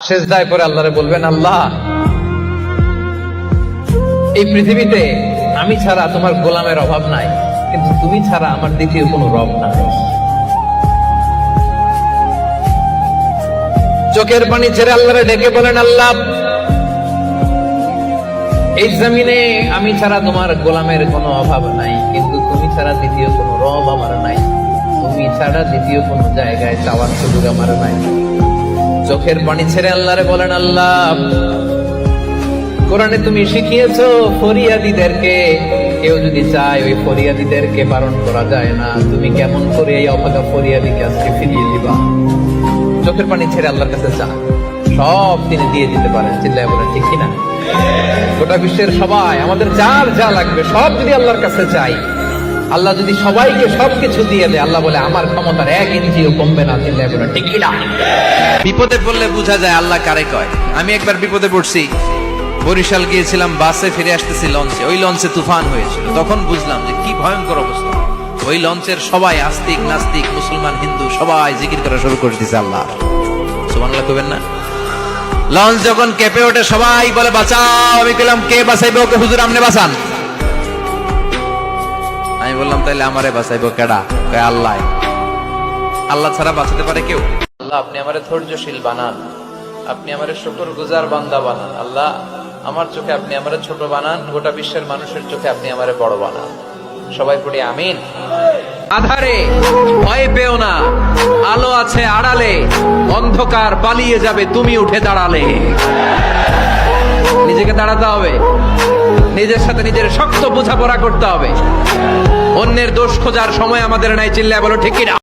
সেজদায় পরে আল্লাহরে বলবেন, আল্লাহ এই পৃথিবীতে আমি ছাড়া তোমার গোলামের অভাব নাই, কিন্তু তুমি ছাড়া আমার দ্বিতীয় কোনো রব নাই। চোখের পানি ছেড়ে আল্লাহরে ডেকে বলেন, আল্লাহ এই জমিনে আমি ছাড়া তোমার গোলামের কোনো অভাব নাই, কিন্তু তুমি ছাড়া দ্বিতীয় কোনো রব আমার নাই, তুমি ছাড়া দ্বিতীয় কোনো জায়গায় চাওয়ার সুযোগ আমার নাই। চোখের পানি ছেড়ে আল্লাহরে বলেন, আল্লাহ কোরআনে তুমি শিখিয়েছো ফরিয়াদীদেরকে কেউ যদি চায় ওই ফরিয়াদীদেরকে বারণ করা যায় না, তুমি কেমন করে এই অভাগা ফরিয়াদীকে আজকে ফিরিয়ে দিবা? চোখের পানি ছেড়ে আল্লাহর কাছে চা, সব তিনি দিয়ে দিতে পারেন। চিল্লায় বলেন ঠিক কিনা? গোটা বিশ্বের সবাই আমাদের যার যা লাগবে সব যদি আল্লাহর কাছে চাই, আল্লাহ যদি সবাইকে সবকিছু দিয়ে দেয়, আল্লাহ বলে আমার ক্ষমতার 1 ইঞ্চিও কমবে না। চিল্লায় বলেন ঠিক কিনা? বিপদে পড়লে বোঝা যায় আল্লাহ কারে কয়। আমি একবার বিপদে পড়ছি, বরিশাল গিয়েছিলাম, বাসে ফিরে আসতেছি লঞ্চে, ওই লঞ্চে তুফান হয়েছিল। তখন বুঝলাম যে কি ভয়ঙ্কর অবস্থা। ওই লঞ্চের সবাই আস্তিক নাস্তিক মুসলমান হিন্দু সবাই জিকির করা শুরু করে দিয়েছে আল্লাহ। সুবহানাল্লাহ কইবেন না? লঞ্চ যখন কেঁপে ওঠে সবাই বলে বাঁচাও। আমি কইলাম কে বাঁচাইবে ওকে? হুজুর আপনি বাঁচান। আমি বললাম তাইলে আমারে বাঁচাইবো কেডা? কয় আল্লাহ। আল্লাহ ছাড়া বাঁচাতে পারে কেউ? আল্লাহ আপনি আমারে ধৈর্যশীল বানান, আপনি আমারে শুকরগুজার বান্দা বানান। আল্লাহ আমার চোখে আপনি আমারে ছোট বানান, গোটা বিশ্বের মানুষের চোখে আপনি আমারে বড় বানান। সবাই পড়ি আমিন। আধারে ভয় পেও না, আলো আছে আড়ালে, অন্ধকার পালিয়ে যাবে তুমি উঠে দাঁড়ালে। নিজেকে দাঁড়াতে হবে, নিজের সাথে নিজের শক্ত বোঝাপড়া করতে হবে। অন্যের দোষ খোঁজার সময় আমাদের নাই। চিল্লায় বলো ঠিক কিনা?